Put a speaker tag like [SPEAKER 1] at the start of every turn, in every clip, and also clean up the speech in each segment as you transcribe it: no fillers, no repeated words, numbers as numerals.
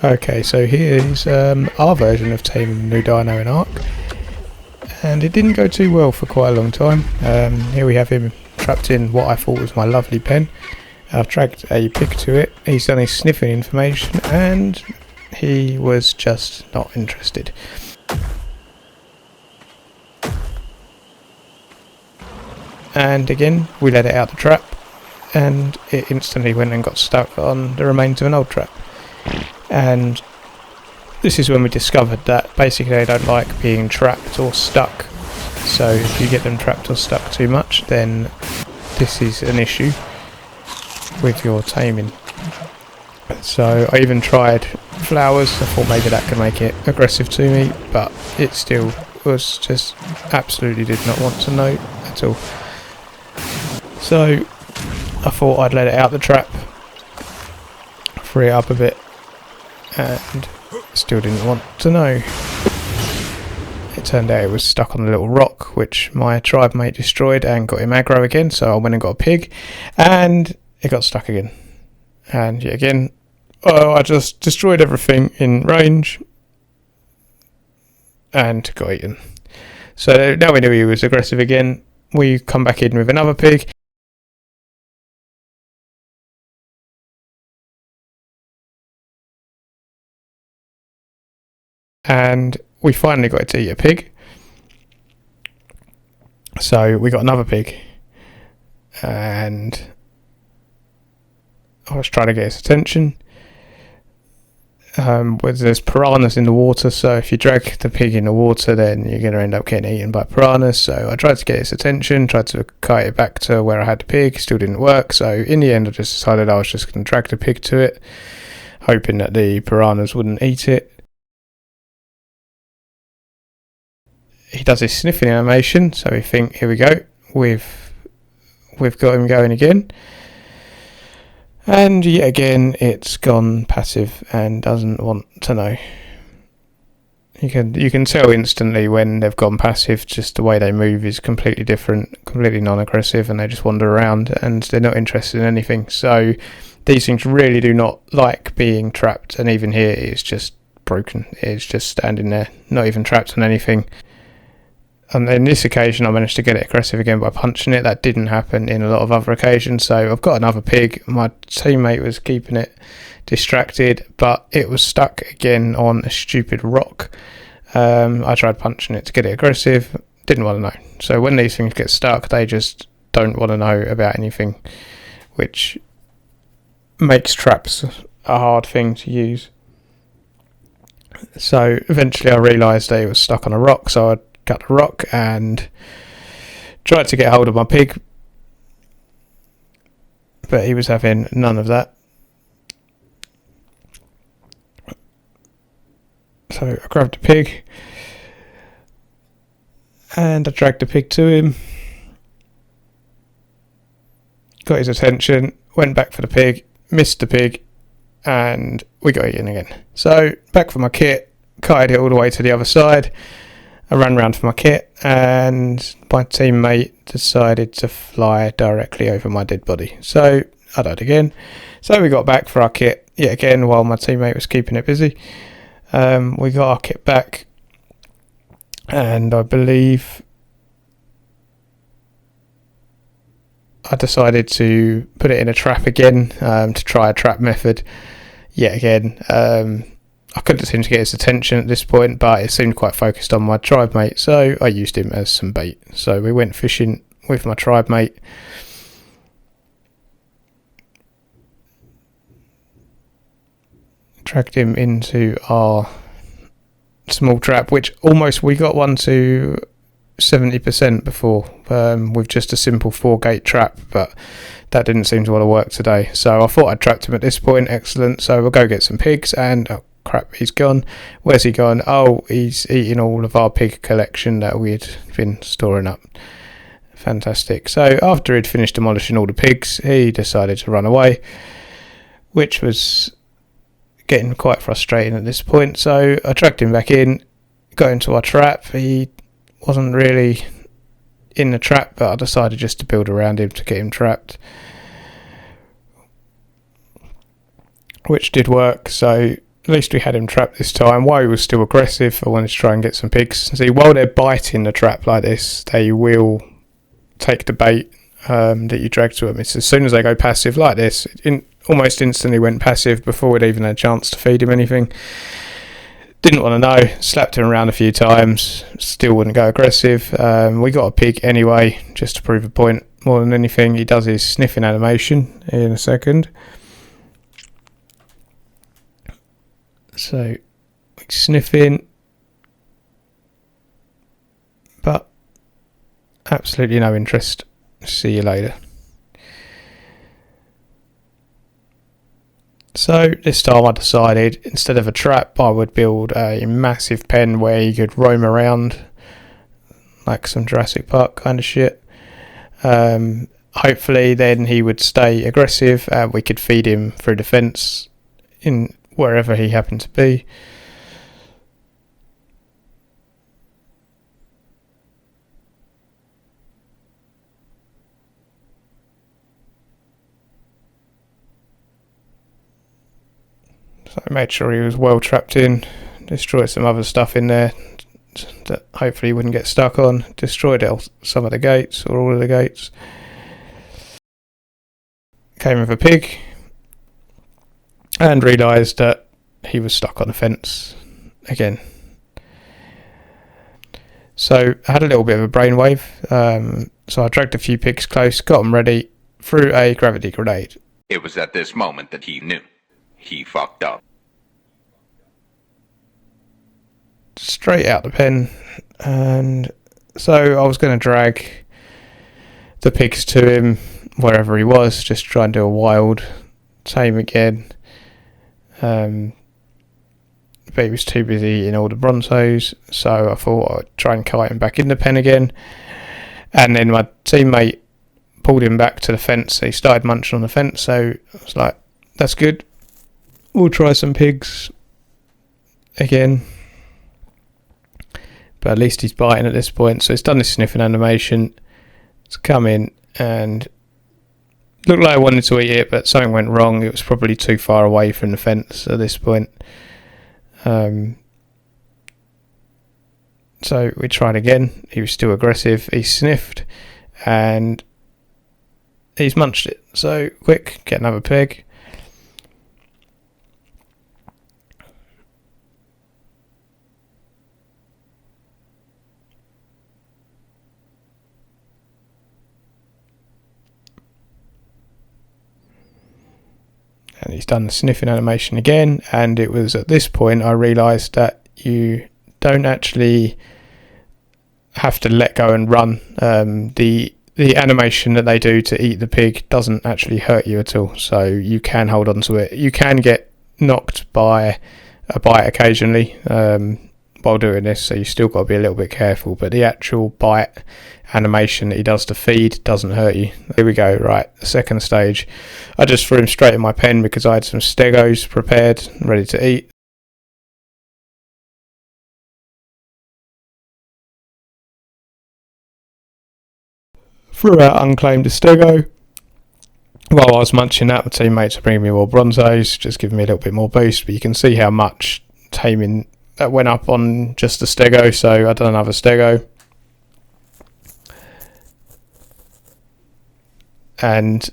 [SPEAKER 1] Okay, so here's our version of taming new dino in Ark, and it didn't go too well for quite a long time. Here we have him trapped in what I thought was my lovely pen. I've dragged a pig to it. He's done his sniffing information and he was just not interested. And again we let it out the trap and it instantly went and got stuck on the remains of an old trap. And this is when we discovered that basically they don't like being trapped or stuck. So if you get them trapped or stuck too much, then this is an issue with your taming. So I even tried flowers. I thought maybe that could make it aggressive to me, but it still was just absolutely did not want to know at all. So I thought I'd let it out the trap, free it up a bit, and still didn't want to know. It turned out it was stuck on a little rock which my tribe mate destroyed and got him aggro again, so I went and got a pig and it got stuck again. And yet again, I just destroyed everything in range and got eaten. So now we knew he was aggressive again. We come back in with another pig. And we finally got it to eat a pig. So we got another pig. And I was trying to get his attention. There's piranhas in the water, so if you drag the pig in the water, then you're going to end up getting eaten by piranhas. So I tried to get his attention, tried to kite it back to where I had the pig, still didn't work. So in the end, I just decided I was just going to drag the pig to it, hoping that the piranhas wouldn't eat it. He does his sniffing animation, so we think, here we go, we've got him going again. And yet again, it's gone passive and doesn't want to know. You can tell instantly when they've gone passive, just the way they move is completely different, completely non-aggressive, and they just wander around and they're not interested in anything. So these things really do not like being trapped, and even here it's just broken. It's just standing there, not even trapped on anything. And in this occasion I managed to get it aggressive again by punching it. That didn't happen in a lot of other occasions. So I've got another pig. My teammate was keeping it distracted, but it was stuck again on a stupid rock. I tried punching it to get it aggressive. Didn't want to know. So when these things get stuck, they just don't want to know about anything, which makes traps a hard thing to use. So eventually I realised that it was stuck on a rock, so I cut the rock and tried to get hold of my pig, but he was having none of that. So I grabbed the pig and I dragged the pig to him, got his attention, went back for the pig, missed the pig, and we got eaten again. So back for my kit, kited it all the way to the other side. I ran round for my kit and my teammate decided to fly directly over my dead body. So I died again. So we got back for our kit yet again while my teammate was keeping it busy. We got our kit back and I believe I decided to put it in a trap again, to try a trap method yet again. I couldn't seem to get his attention at this point, but it seemed quite focused on my tribe mate, so I used him as some bait. So we went fishing with my tribe mate. Dragged him into our small trap, which almost we got one to 70% before, with just a simple 4-gate trap, but that didn't seem to want to work today. So I thought I'd trapped him at this point. Excellent. So we'll go get some pigs and... oh crap, he's gone. Where's he gone? Oh, he's eating all of our pig collection that we'd been storing up. Fantastic. So after he'd finished demolishing all the pigs, he decided to run away, which was getting quite frustrating at this point. So I dragged him back in, got into our trap. He wasn't really in the trap, but I decided just to build around him to get him trapped, which did work. So at least we had him trapped this time. While he was still aggressive, I wanted to try and get some pigs. See, while they're biting the trap like this, they will take the bait that you drag to them. It's as soon as they go passive like this, almost instantly went passive before we'd even had a chance to feed him anything. Didn't want to know, slapped him around a few times, still wouldn't go aggressive. We got a pig anyway, just to prove a point more than anything. He does his sniffing animation in a second. So, sniffing, but absolutely no interest. See you later. So this time I decided, instead of a trap, I would build a massive pen where he could roam around like some Jurassic Park kind of shit. Hopefully then he would stay aggressive and we could feed him through the fence in wherever he happened to be. So I made sure he was well trapped in, destroyed some other stuff in there that hopefully he wouldn't get stuck on, destroyed some of the gates or all of the gates. Came with a pig and realised that he was stuck on the fence again. So I had a little bit of a brainwave, so I dragged a few pigs close, got them ready, threw a gravity grenade.
[SPEAKER 2] It was at this moment that he knew. He fucked up.
[SPEAKER 1] Straight out the pen, and so I was going to drag the pigs to him wherever he was, just try and do a wild tame again. But he was too busy eating all the brontos, so I thought I'd try and kite him back in the pen again. And then my teammate pulled him back to the fence. He started munching on the fence, so I was like, that's good. We'll try some pigs again. But at least he's biting at this point. So it's done this sniffing animation. It's come in and looked like I wanted to eat it, but something went wrong. It was probably too far away from the fence at this point. So we tried again. He was still aggressive. He sniffed and he's munched it. So quick, get another pig. And he's done the sniffing animation again, and it was at this point I realised that you don't actually have to let go and run. The animation that they do to eat the pig doesn't actually hurt you at all, so you can hold on to it. You can get knocked by a bite occasionally while doing this, so you still got to be a little bit careful, but the actual bite animation that he does to feed doesn't hurt you. Here we go. Right, the second stage, I just threw him straight in my pen because I had some stegos prepared ready to eat. Threw out unclaimed stego. While I was munching that, my teammates are bringing me more bronzos, just giving me a little bit more boost, but you can see how much taming that went up on just the stego, so I done another stego. And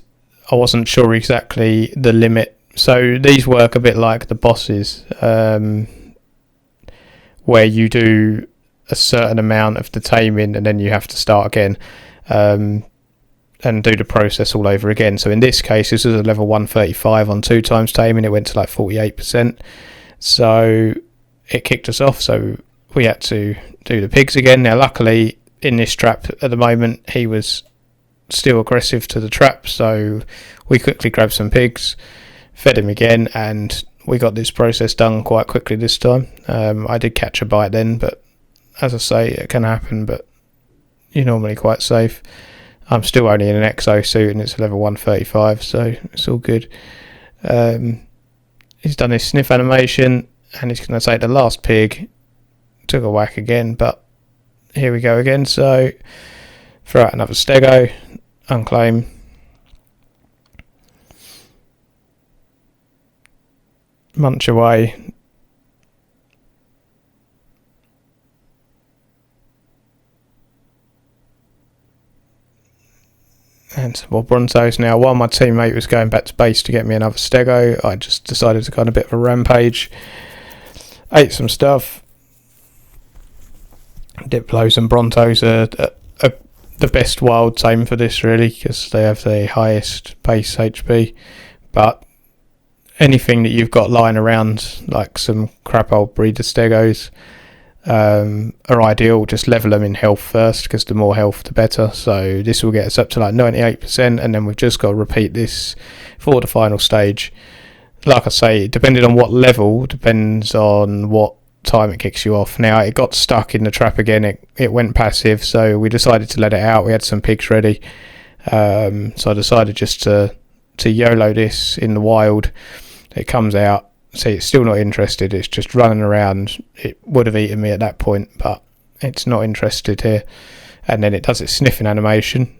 [SPEAKER 1] I wasn't sure exactly the limit. So these work a bit like the bosses, where you do a certain amount of the taming and then you have to start again and do the process all over again. So in this case, this was a level 135 on 2 times taming. It went to like 48%. So it kicked us off. So we had to do the pigs again. Now, luckily, in this trap at the moment, he was still aggressive to the trap, so we quickly grabbed some pigs, fed him again, and we got this process done quite quickly this time. I did catch a bite then, but as I say, it can happen, but you're normally quite safe. I'm still only in an exo suit and it's level 135, so it's all good. He's done his sniff animation and he's going to take the last pig. Took a whack again, but here we go again. So throw out another stego, unclaim. Munch away, and some more Brontos. Now, while my teammate was going back to base to get me another stego, I just decided to go on a bit of a rampage. Ate some stuff. Diplos and Brontos are the best wild tame for this, really, because they have the highest base HP. But anything that you've got lying around, like some crap old breeder stegos, are ideal. Just level them in health first, because the more health the better. So this will get us up to like 98%, and then we've just got to repeat this for the final stage. Like I say, depending on what level, depends on what time it kicks you off. Now, it got stuck in the trap again. It went passive, so we decided to let it out. We had some pigs ready, so I decided just to YOLO this in the wild. It comes out. See, it's still not interested. It's just running around. It would have eaten me at that point, but it's not interested here. And then it does its sniffing animation,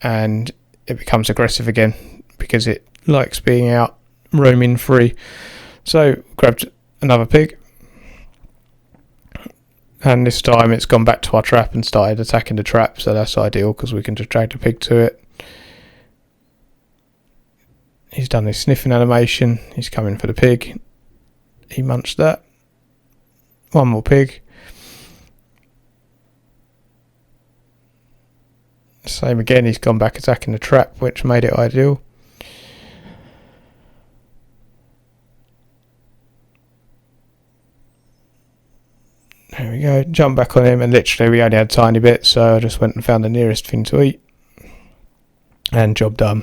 [SPEAKER 1] and it becomes aggressive again because it likes being out roaming free. So grabbed another pig, and this time it's gone back to our trap and started attacking the trap. So that's ideal because we can just drag the pig to it. He's done his sniffing animation. He's coming for the pig. He munched that. One more pig. Same again, he's gone back attacking the trap, which made it ideal. There we go, jump back on him, and literally we only had a tiny bit, so I just went and found the nearest thing to eat. And job done.